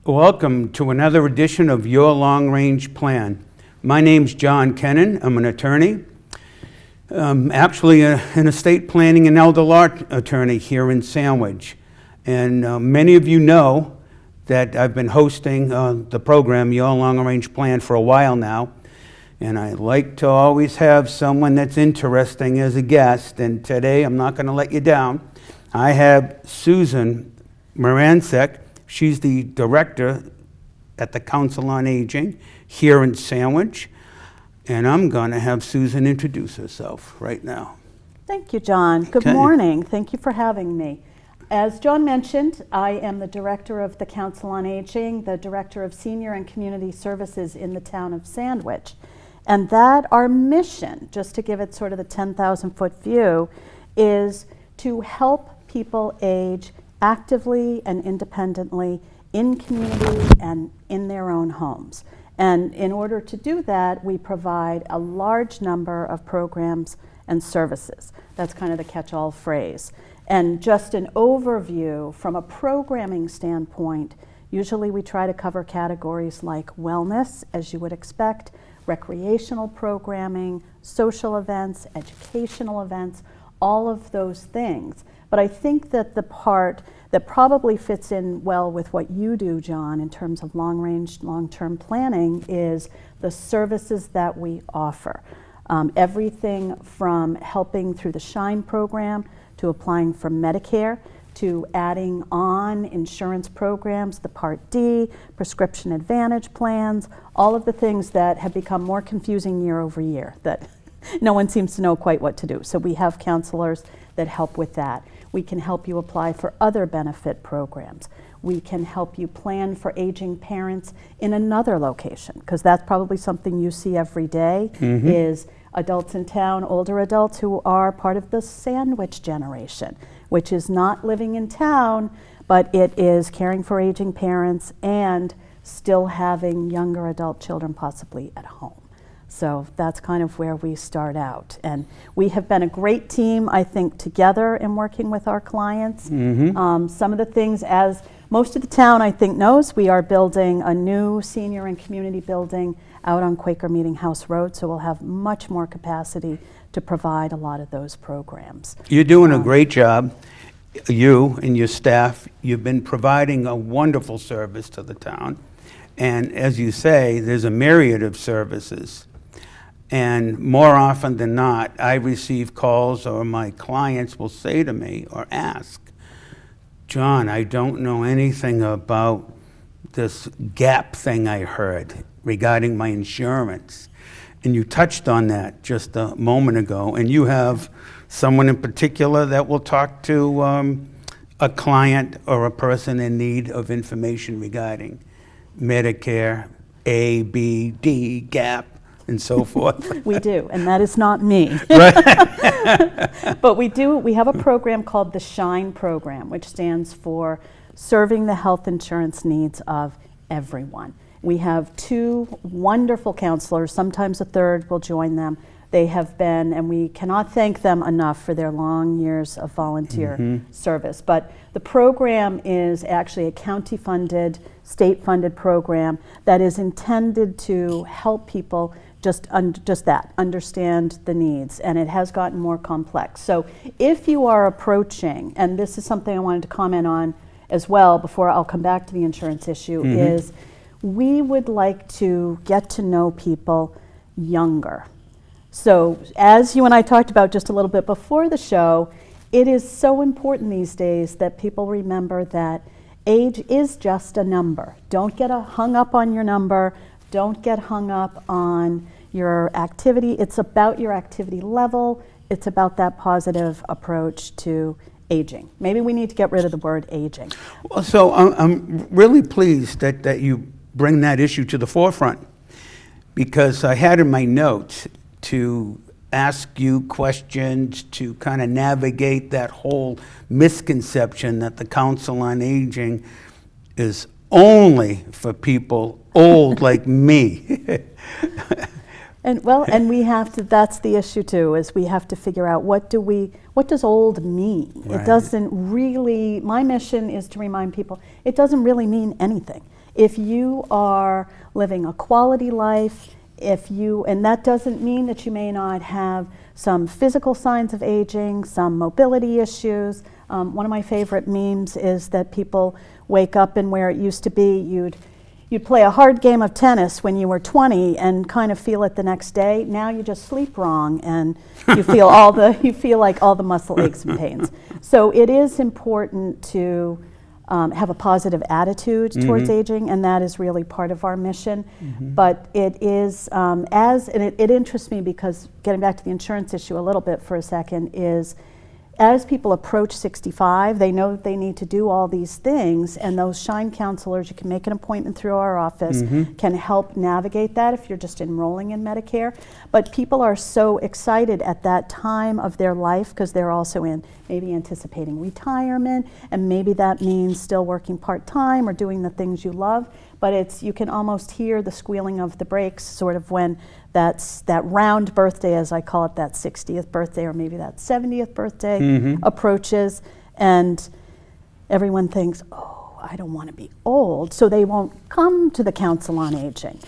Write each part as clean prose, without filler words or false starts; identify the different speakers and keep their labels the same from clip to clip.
Speaker 1: Welcome to another edition of Your Long Range Plan. My name's John Kennan. I'm an attorney. Actually an estate planning and elder law attorney here in Sandwich. And many of you know that I've been hosting the program Your Long Range Plan for a while now. And I like to always have someone that's interesting as a guest. And today I'm not going to let you down. I have Susan Marancik. She's the director at the Council on Aging here in Sandwich. And I'm going to have Susan introduce herself right now.
Speaker 2: Thank you, John. Good morning. Thank you for having me. As John mentioned, I am the director of the Council on Aging, the director of Senior and Community Services in the town of Sandwich. And that our mission, just to give it sort of the 10,000-foot view, is to help people age actively and independently in community and in their own homes. And in order to do that, we provide a large number of programs and services. That's kind of the catch-all phrase. And just an overview from a programming standpoint, usually we try to cover categories like wellness, as you would expect, recreational programming, social events, educational events, all of those things. But I think that the part that probably fits in well with what you do, John, in terms of long-range, long-term planning is the services that we offer. Everything from helping through the SHINE program to applying for Medicare to adding on insurance programs, the Part D, prescription advantage plans, all of the things that have become more confusing year over year that no one seems to know quite what to do. So we have counselors that help with that. We can help you apply for other benefit programs. We can help you plan for aging parents in another location, because that's probably something you see every day, is adults in town, older adults who are part of the sandwich generation, which is not living in town, but it is caring for aging parents and still having younger adult children possibly at home. So that's kind of where we start out. And we have been a great team, I think, together in working with our clients. Some of the things, as most of the town, I think, knows, we are building a new senior and community building out on Quaker Meeting House Road, so we'll have much more capacity to provide a lot of those programs.
Speaker 1: You're doing a great job. You and your staff, you've been providing a wonderful service to the town. And as you say, there's a myriad of services. And more often than not, I receive calls or my clients will say to me or ask, John, I don't know anything about this gap thing I heard regarding my insurance. And you touched on that just a moment ago. And you have someone in particular that will talk to a client or a person in need of information regarding Medicare, A, B, D, gap, and so forth.
Speaker 2: We do, and that is not me.
Speaker 1: Right.
Speaker 2: But we have a program called the SHINE program, which stands for Serving the Health Insurance Needs of Everyone. We have two wonderful counselors, sometimes a third will join them. They have been, and we cannot thank them enough for their long years of volunteer service. But the program is actually a county-funded, state-funded program that is intended to help people just that, understand the needs, and it has gotten more complex. So if you are approaching, and this is something I wanted to comment on as well before I'll come back to the insurance issue, is we would like to get to know people younger. So as you and I talked about just a little bit before the show, it is so important these days that people remember that age is just a number. Don't get hung up on your number. Don't get hung up on your activity. It's about your activity level. It's about that positive approach to aging. Maybe we need to get rid of the word aging.
Speaker 1: Well, so I'm really pleased that you bring that issue to the forefront, because I had in my notes to ask you questions to kind of navigate that whole misconception that the Council on Aging is only for people old like me.
Speaker 2: And we have to, that's the issue too, is we have to figure out what does old mean? Right. It doesn't really, my mission is to remind people, it doesn't really mean anything. if you are living a quality life, and that doesn't mean that you may not have some physical signs of aging, some mobility issues. One of my favorite memes is that people wake up and where it used to be you'd play a hard game of tennis when you were 20 and kind of feel it the next day. Now you just sleep wrong and you feel like all the muscle aches and pains. So it is important to have a positive attitude towards aging, and that is really part of our mission. But it is, and it interests me because, getting back to the insurance issue a little bit for a second, is as people approach 65, they know that they need to do all these things, and those Shine counselors, you can make an appointment through our office, can help navigate that if you're just enrolling in Medicare. But people are so excited at that time of their life because they're also maybe anticipating retirement, and maybe that means still working part-time or doing the things you love. But you can almost hear the squealing of the brakes sort of when that round birthday, as I call it, that 60th birthday or maybe that 70th birthday approaches, and everyone thinks, oh, I don't want to be old, so they won't come to the Council on Aging.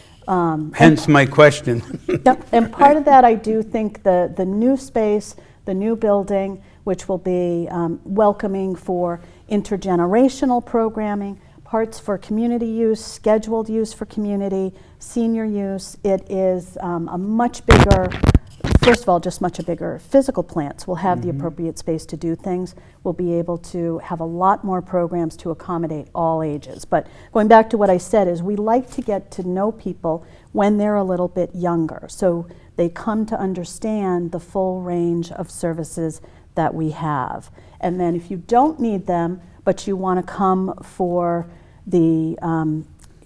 Speaker 1: Hence my question.
Speaker 2: Yep, and part of that, I do think the new space, the new building, which will be welcoming for intergenerational programming, parts for community use, scheduled use for community, senior use. It is a much bigger, first of all, just much a bigger physical plants. We'll have the appropriate space to do things. We'll be able to have a lot more programs to accommodate all ages. But going back to what I said is we like to get to know people when they're a little bit younger, so they come to understand the full range of services that we have. And then if you don't need them, but you want to come for the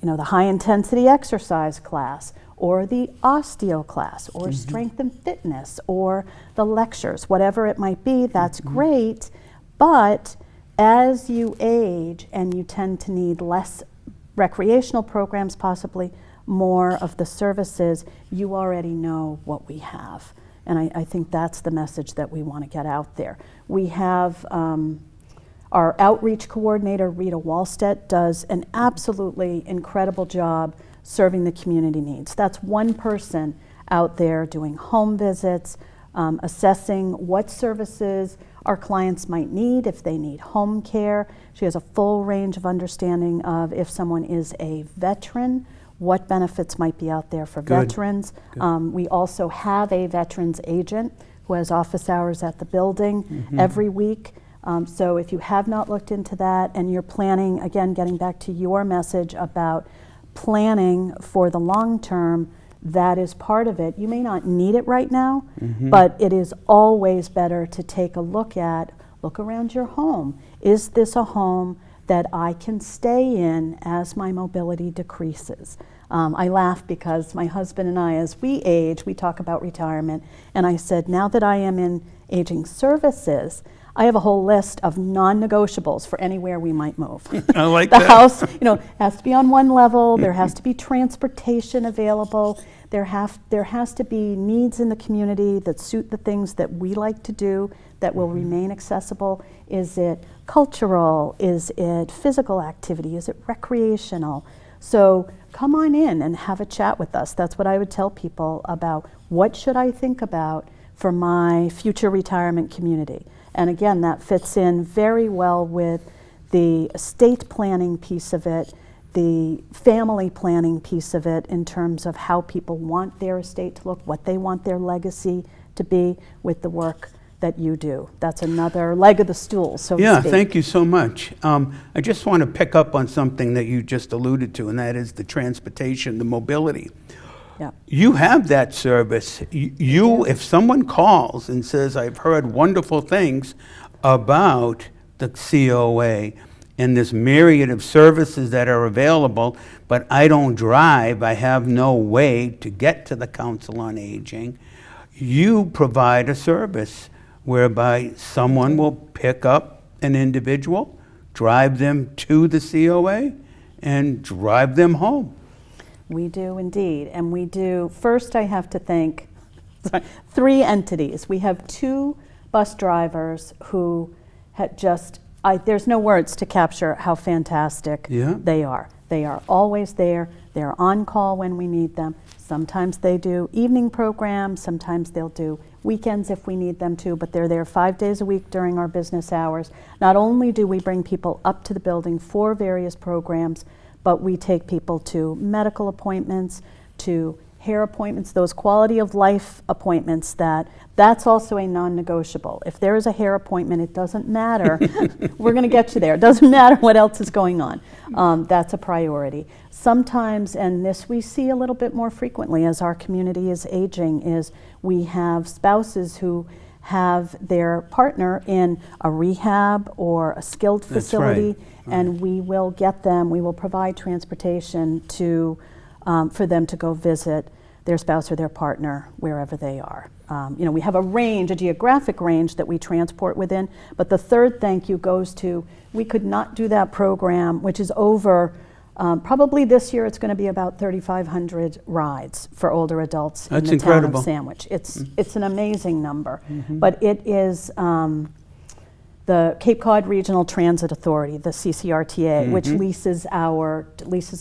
Speaker 2: the high intensity exercise class, or the osteo class, or strength and fitness, or the lectures, whatever it might be, that's great. But as you age and you tend to need less recreational programs, possibly more of the services, you already know what we have. And I think that's the message that we want to get out there. We have our outreach coordinator, Rita Wallstedt, does an absolutely incredible job serving the community needs. That's one person out there doing home visits, assessing what services our clients might need if they need home care. She has a full range of understanding of if someone is a veteran, what benefits might be out there for veterans. We also have a veterans agent who has office hours at the building every week. So if you have not looked into that and you're planning, again, getting back to your message about planning for the long term, that is part of it. You may not need it right now, but it is always better to take a look around your home. Is this a home that I can stay in as my mobility decreases? I laugh because my husband and I, as we age, we talk about retirement, and I said, now that I am in aging services, I have a whole list of non-negotiables for anywhere we might move.
Speaker 1: I like
Speaker 2: the
Speaker 1: that.
Speaker 2: house, has to be on one level. There has to be transportation available. There has to be needs in the community that suit the things that we like to do that will remain accessible. Is it cultural? Is it physical activity? Is it recreational? So come on in and have a chat with us. That's what I would tell people about what should I think about for my future retirement community. And again, that fits in very well with the estate planning piece of it, the family planning piece of it in terms of how people want their estate to look, what they want their legacy to be with the work that you do. That's another leg of the stool, so to speak.
Speaker 1: Yeah, thank you so much. I just want to pick up on something that you just alluded to, and that is the transportation, the mobility.
Speaker 2: Yeah.
Speaker 1: You have that service. If someone calls and says, I've heard wonderful things about the COA and this myriad of services that are available, but I don't drive, I have no way to get to the Council on Aging, you provide a service whereby someone will pick up an individual, drive them to the COA, and drive them home.
Speaker 2: We do indeed, and we do. First, I have to thank 3 entities. We have 2 bus drivers who had just there's no words to capture how fantastic they are. They are always there. They're on call when we need them. Sometimes they do evening programs. Sometimes they'll do weekends if we need them to, but they're there 5 days a week during our business hours. Not only do we bring people up to the building for various programs, but we take people to medical appointments, to hair appointments, those quality of life appointments that's also a non-negotiable. If there is a hair appointment, it doesn't matter. We're going to get you there. It doesn't matter what else is going on. That's a priority. Sometimes, and this we see a little bit more frequently as our community is aging, is we have spouses who have their partner in a rehab or a skilled facility, and we will provide transportation for them to go visit their spouse or their partner wherever they are. We have a geographic range that we transport within, but the third thank you goes to, we could not do that program, which is over, probably this year it's going to be about 3,500 rides for older adults in the town of Sandwich. It's an amazing number, but it is the Cape Cod Regional Transit Authority, the CCRTA, which leases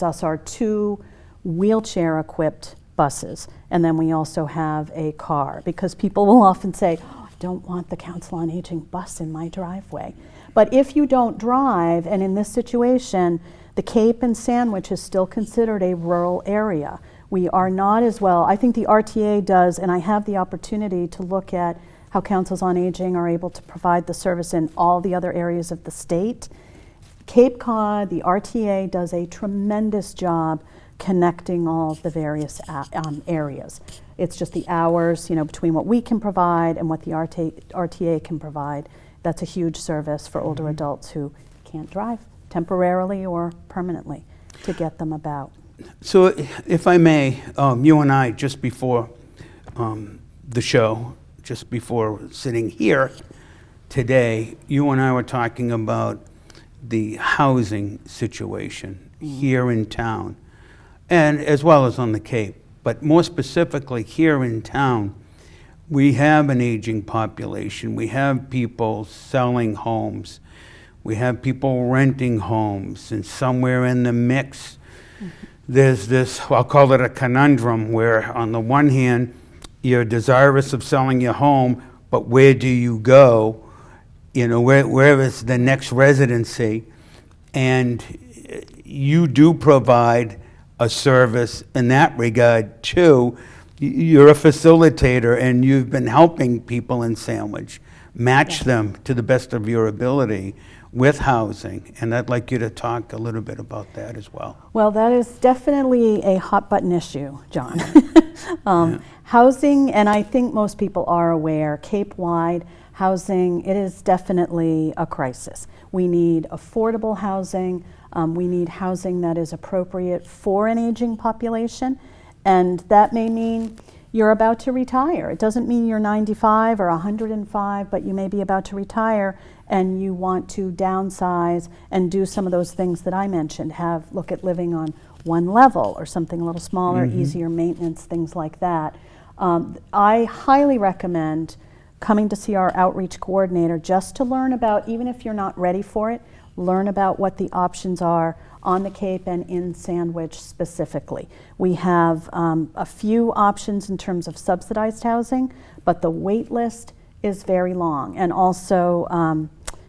Speaker 2: us our 2 wheelchair-equipped buses, and then we also have a car, because people will often say, I don't want the Council on Aging bus in my driveway. But if you don't drive, and in this situation, the Cape and Sandwich is still considered a rural area. We are not as well, I think the RTA does, and I have the opportunity to look at how Councils on Aging are able to provide the service in all the other areas of the state. Cape Cod, the RTA does a tremendous job connecting all the various areas. It's just the hours, between what we can provide and what the RTA can provide. That's a huge service for older adults who can't drive temporarily or permanently, to get them about.
Speaker 1: So if I may, you and I, just before the show, just before sitting here today, you and I were talking about the housing situation here in town, and as well as on the Cape. But more specifically, here in town, we have an aging population. We have people selling homes. We have people renting homes. And somewhere in the mix, there's this, I'll call it a conundrum, where on the one hand, you're desirous of selling your home, but where do you go? Where is the next residency? And you do provide a service in that regard too. You're a facilitator, and you've been helping people in Sandwich match them to the best of your ability with housing, and I'd like you to talk a little bit about that as well.
Speaker 2: Well, that is definitely a hot button issue, John. Housing, and I think most people are aware, Cape-wide housing, it is definitely a crisis. We need affordable housing. We need housing that is appropriate for an aging population, and that may mean you're about to retire. It doesn't mean you're 95 or 105, but you may be about to retire and you want to downsize and do some of those things that I mentioned. Look at living on one level or something a little smaller, easier maintenance, things like that. I highly recommend coming to see our outreach coordinator just to learn about, even if you're not ready for it, learn about what the options are on the Cape and in Sandwich specifically. We have a few options in terms of subsidized housing, but the wait list is very long, and also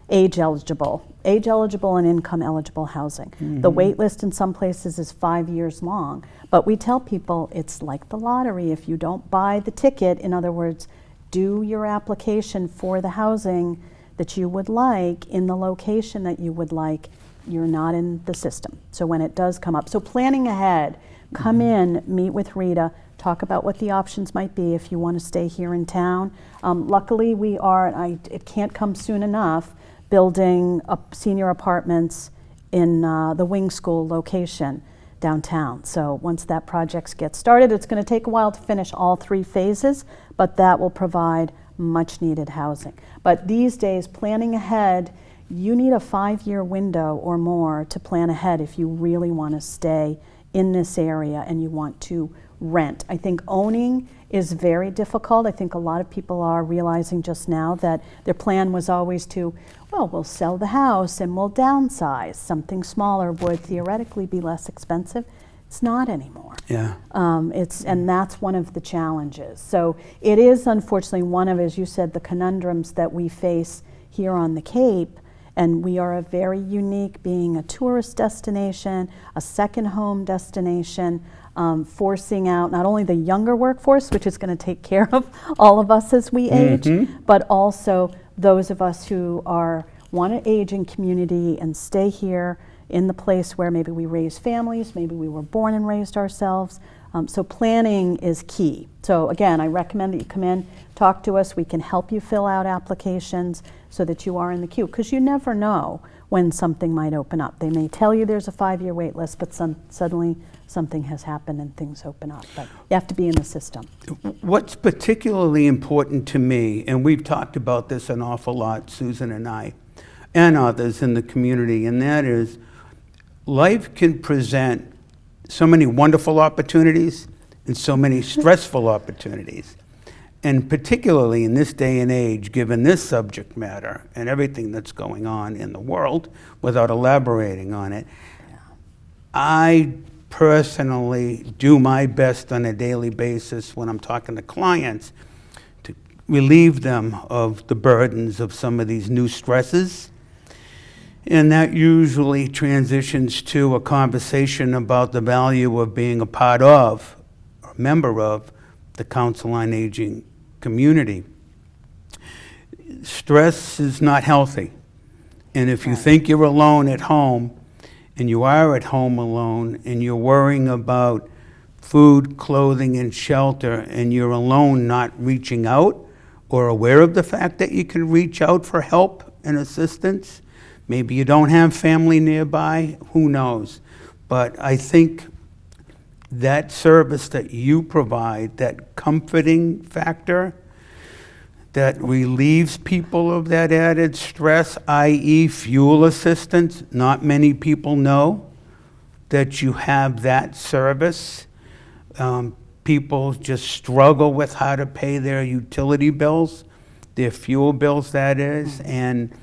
Speaker 2: age eligible and income eligible housing. The wait list in some places is 5 years long, but we tell people it's like the lottery. If you don't buy the ticket, in other words, do your application for the housing that you would like in the location that you would like, you're not in the system. So when it does come up, so planning ahead, come in, meet with Rita, talk about what the options might be if you want to stay here in town. Luckily we are, it can't come soon enough, building senior apartments in the Wing School location downtown. So once that project gets started, it's going to take a while to finish all 3 phases, but that will provide much needed housing. But these days, planning ahead, you need a 5-year window or more to plan ahead if you really want to stay in this area and you want to rent. I think owning is very difficult. I think a lot of people are realizing just now that their plan was always to, well, we'll sell the house and we'll downsize. Something smaller would theoretically be less expensive. It's not anymore.
Speaker 1: Yeah.
Speaker 2: And that's one of the challenges. So it is unfortunately one of, as you said, the conundrums that we face here on the Cape. And we are a very unique, being a tourist destination, a second home destination, forcing out not only the younger workforce, which is going to take care of all of us as we age, but also those of us who want to age in community and stay here in the place where maybe we raise families, maybe we were born and raised ourselves. So planning is key. So again, I recommend that you come in, talk to us. We can help you fill out applications so that you are in the queue, because you never know when something might open up. They may tell you there's a 5-year wait list, but suddenly something has happened and things open up. But you have to be in the system.
Speaker 1: What's particularly important to me, and we've talked about this an awful lot, Susan and I, and others in the community, and that is life can present so many wonderful opportunities and so many stressful opportunities. And particularly in this day and age, given this subject matter and everything that's going on in the world, without elaborating on it, I personally do my best on a daily basis when I'm talking to clients to relieve them of the burdens of some of these new stresses. And that usually transitions to a conversation about the value of being a part of, or member of, the Council on Aging community. Stress is not healthy. And if you think you're alone at home, and you are at home alone, and you're worrying about food, clothing, and shelter, and you're alone not reaching out or aware of the fact that you can reach out for help and assistance, maybe you don't have family nearby, who knows? But I think that service that you provide, that comforting factor that relieves people of that added stress, i.e. fuel assistance, not many people know that you have that service. People just struggle with how to pay their utility bills, their fuel bills, that is, and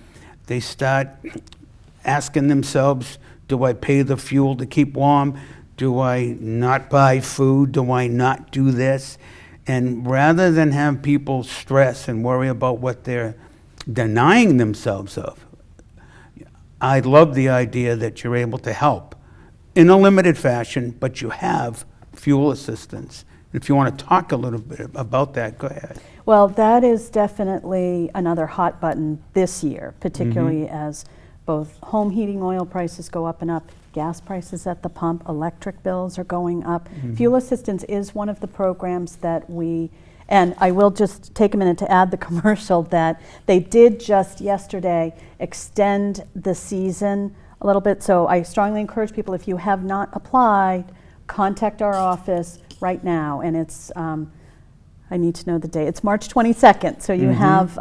Speaker 1: they start asking themselves, do I pay the fuel to keep warm? Do I not buy food? Do I not do this? And rather than have people stress and worry about what they're denying themselves of, I love the idea that you're able to help in a limited fashion, but you have fuel assistance. If you want to talk a little bit about that, go ahead.
Speaker 2: Well, that is definitely another hot button this year, particularly as both home heating oil prices go up and up, gas prices at the pump, electric bills are going up. Fuel assistance is one of the programs that and I will just take a minute to add the commercial that they did just yesterday extend the season a little bit. So I strongly encourage people, if you have not applied, contact our office right now. And it's, I need to know the date. It's March 22nd. So you have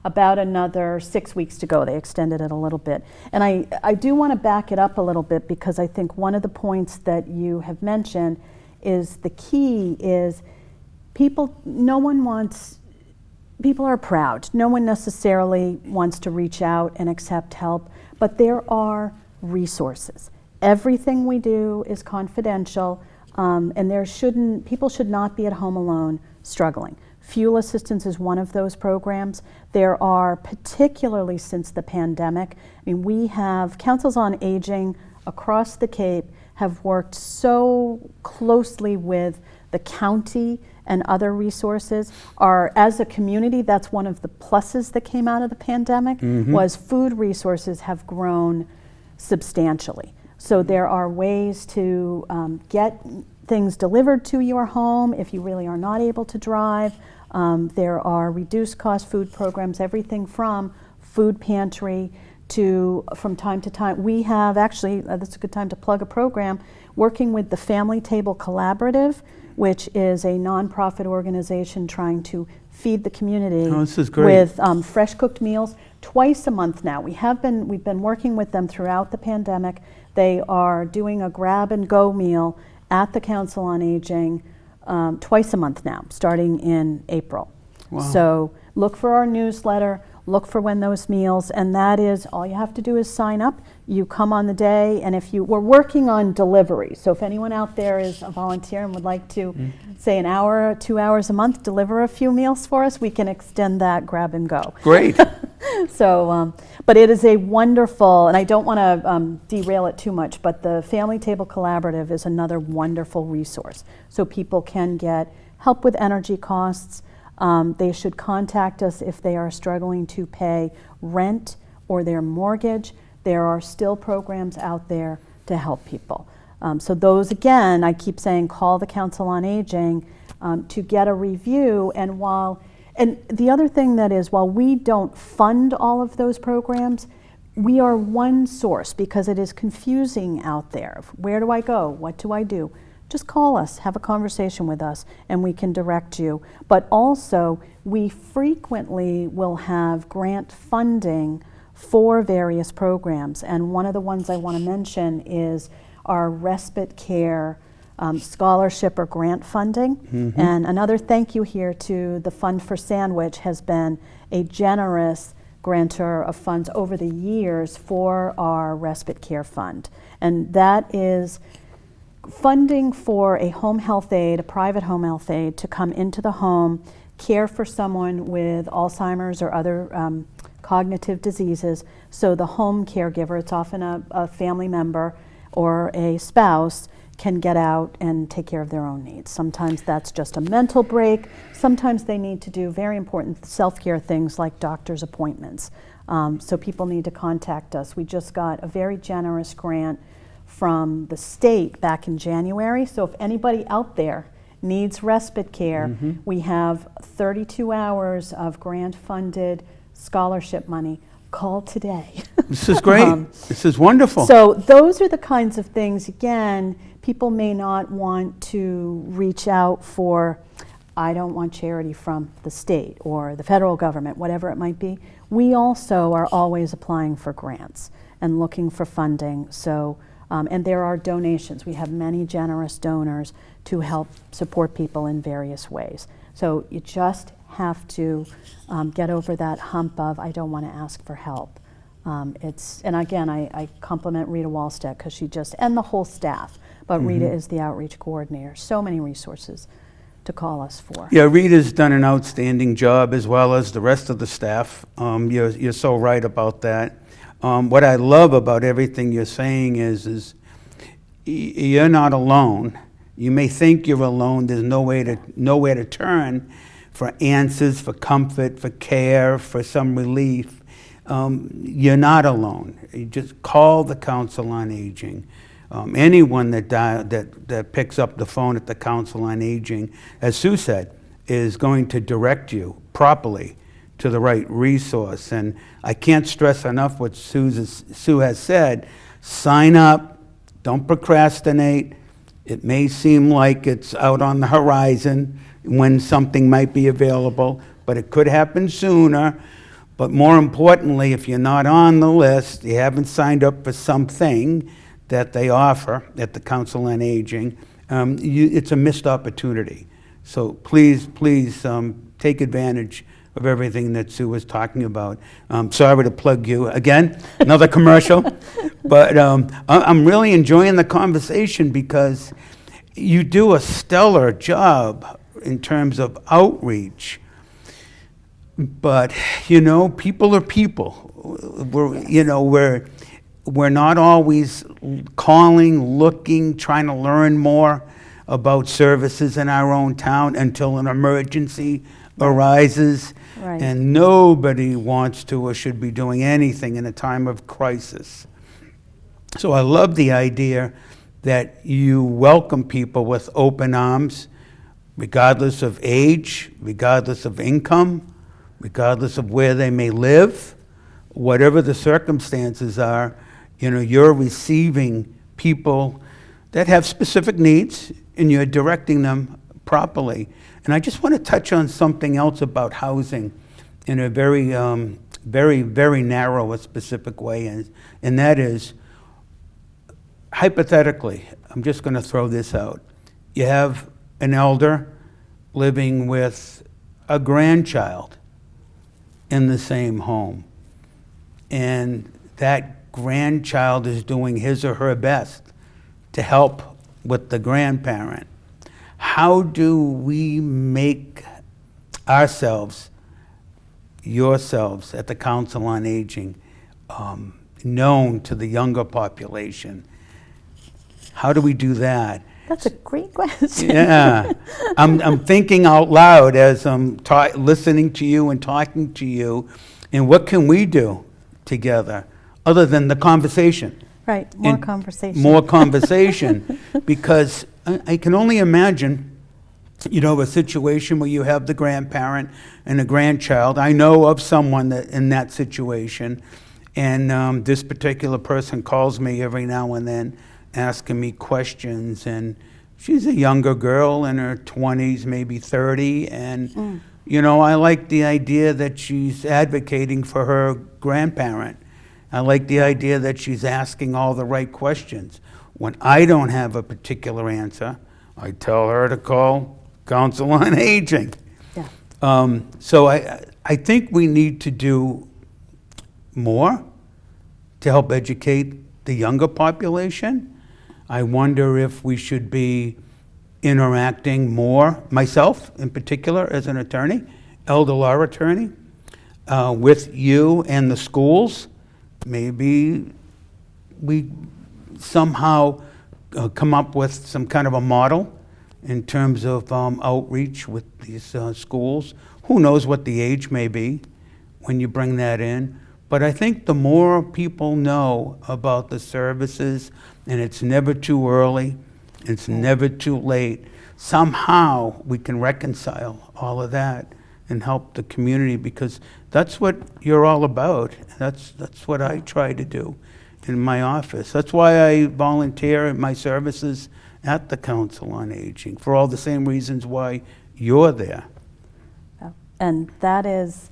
Speaker 2: about another 6 weeks to go. They extended it a little bit. And I do want to back it up a little bit, because I think one of the points that you have mentioned is the key is people are proud. No one necessarily wants to reach out and accept help, but there are resources. Everything we do is confidential, and people should not be at home alone struggling. Fuel assistance is one of those programs. There are, particularly since the pandemic, we have councils on aging across the Cape have worked so closely with the county and other resources. As a community, that's one of the pluses that came out of the pandemic, was food resources have grown substantially. So there are ways to get things delivered to your home if you really are not able to drive. There are reduced cost food programs, everything from food pantry to, from time to time, we have actually, that's a good time to plug a program, working with the Family Table Collaborative, which is a nonprofit organization trying to feed the community with fresh cooked meals twice a month now. We've been working with them throughout the pandemic. They are doing a grab and go meal at the Council on Aging twice a month now, starting in April.
Speaker 1: Wow.
Speaker 2: So look for our newsletter, look for when those meals, and that is, all you have to do is sign up. You come on the day, and we're working on delivery. So if anyone out there is a volunteer and would like to, say, an hour, 2 hours a month, deliver a few meals for us, we can extend that grab and go.
Speaker 1: Great.
Speaker 2: So, but it is a wonderful, and I don't want to derail it too much, but the Family Table Collaborative is another wonderful resource. So people can get help with energy costs. They should contact us if they are struggling to pay rent or their mortgage. There are still programs out there to help people. So those, again, I keep saying, call the Council on Aging to get a review. And the other thing that is, while we don't fund all of those programs, we are one source, because it is confusing out there. Where do I go? What do I do? Just call us, have a conversation with us, and we can direct you. But also, we frequently will have grant funding for various programs. And one of the ones I want to mention is our respite care scholarship or grant funding. And another thank you here to the Fund for Sandwich has been a generous grantor of funds over the years for our respite care fund. And that is funding for a home health aide, a private home health aide, to come into the home, care for someone with Alzheimer's or other cognitive diseases. So the home caregiver, it's often a family member or a spouse, can get out and take care of their own needs. Sometimes that's just a mental break. Sometimes they need to do very important self-care things like doctor's appointments. So people need to contact us. We just got a very generous grant from the state back in January. So if anybody out there needs respite care, we have 32 hours of grant-funded scholarship money. Call today.
Speaker 1: This is great. This is wonderful.
Speaker 2: So those are the kinds of things, again, people may not want to reach out for, I don't want charity from the state or the federal government, whatever it might be. We also are always applying for grants and looking for funding. So, and there are donations. We have many generous donors to help support people in various ways. So you just have to get over that hump of, I don't want to ask for help. And again, I compliment Rita Wallstedt, because she and the whole staff, but Rita is the outreach coordinator. So many resources to call us for.
Speaker 1: Yeah, Rita's done an outstanding job, as well as the rest of the staff. You're so right about that. What I love about everything you're saying is you're not alone. You may think you're alone. There's nowhere to turn for answers, for comfort, for care, for some relief. You're not alone. You just call the Council on Aging. Anyone that picks up the phone at the Council on Aging, as Sue said, is going to direct you properly to the right resource. And I can't stress enough what Sue has said. Sign up. Don't procrastinate. It may seem like it's out on the horizon when something might be available, but it could happen sooner. But more importantly, if you're not on the list, you haven't signed up for something that they offer at the Council on Aging, it's a missed opportunity. So please take advantage of everything that Sue was talking about. Sorry to plug you again, another commercial, but I'm really enjoying the conversation, because you do a stellar job in terms of outreach. But people are people. We're not always calling, looking, trying to learn more about services in our own town until an emergency arises.
Speaker 2: Right.
Speaker 1: And nobody wants to or should be doing anything in a time of crisis. So I love the idea that you welcome people with open arms, regardless of age, regardless of income, regardless of where they may live, whatever the circumstances are. You're receiving people that have specific needs, and you're directing them properly. And I just want to touch on something else about housing in a very, very narrow, specific way, and that is, hypothetically, I'm just going to throw this out. You have an elder living with a grandchild in the same home. And that grandchild is doing his or her best to help with the grandparent. How do we make ourselves, yourselves at the Council on Aging, known to the younger population? How do we do that?
Speaker 2: That's a great question.
Speaker 1: Yeah, I'm thinking out loud as I'm listening to you and talking to you, and what can we do together other than the conversation?
Speaker 2: Right, more
Speaker 1: And
Speaker 2: conversation.
Speaker 1: More conversation, because I can only imagine, a situation where you have the grandparent and a grandchild. I know of someone that in that situation, and this particular person calls me every now and then asking me questions, and she's a younger girl in her 20s, maybe 30, and I like the idea that she's advocating for her grandparent. I like the idea that she's asking all the right questions. When I don't have a particular answer, I tell her to call Council on Aging.
Speaker 2: Yeah.
Speaker 1: So I think we need to do more to help educate the younger population. I wonder if we should be interacting more, myself in particular as an attorney, elder law attorney, with you and the schools. Maybe we somehow come up with some kind of a model in terms of outreach with these schools. Who knows what the age may be when you bring that in. But I think the more people know about the services, and it's never too early, it's never too late, somehow we can reconcile all of that and help the community, because that's what you're all about. That's what I try to do in my office. That's why I volunteer my services at the Council on Aging, for all the same reasons why you're there.
Speaker 2: And that's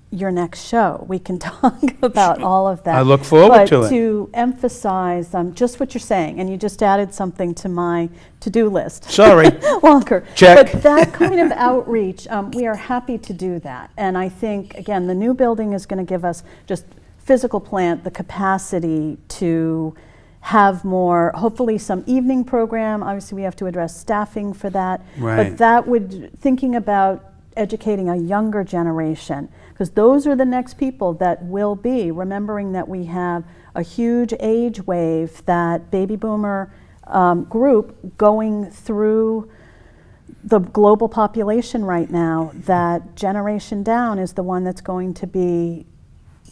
Speaker 2: your next show. We can talk about all of that.
Speaker 1: I look forward to it.
Speaker 2: But to emphasize just what you're saying, and you just added something to my to-do list.
Speaker 1: Sorry.
Speaker 2: Walker.
Speaker 1: Check.
Speaker 2: But that kind of outreach, we are happy to do that. And I think, again, the new building is going to give us just physical plant, the capacity to have more, hopefully some evening program. Obviously, we have to address staffing for that.
Speaker 1: Right.
Speaker 2: But that would, thinking about educating a younger generation, because those are the next people that will be, remembering that we have a huge age wave, that baby boomer group going through the global population right now. That generation down is the one that's going to be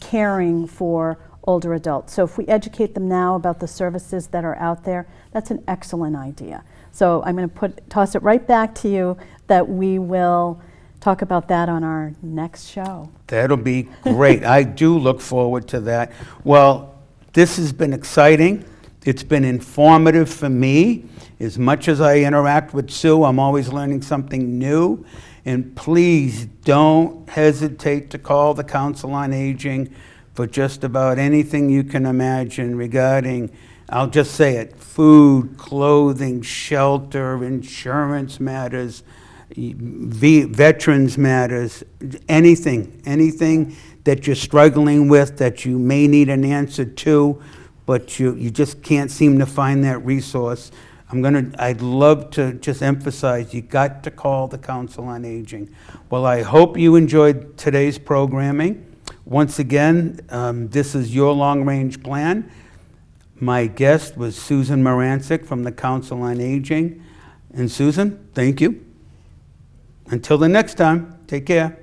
Speaker 2: caring for older adults. So if we educate them now about the services that are out there, that's an excellent idea. So I'm going to toss it right back to you that we will talk about that on our next show.
Speaker 1: That'll be great. I do look forward to that. Well, this has been exciting. It's been informative for me. As much as I interact with Sue, I'm always learning something new. And please don't hesitate to call the Council on Aging for just about anything you can imagine regarding, I'll just say it, food, clothing, shelter, insurance matters, veterans matters, anything that you're struggling with that you may need an answer to, but you just can't seem to find that resource. I'd love to just emphasize, you got to call the Council on Aging. Well, I hope you enjoyed today's programming. Once again, this is your long-range plan. My guest was Susan Marancik from the Council on Aging. And Susan, thank you. Until the next time, take care.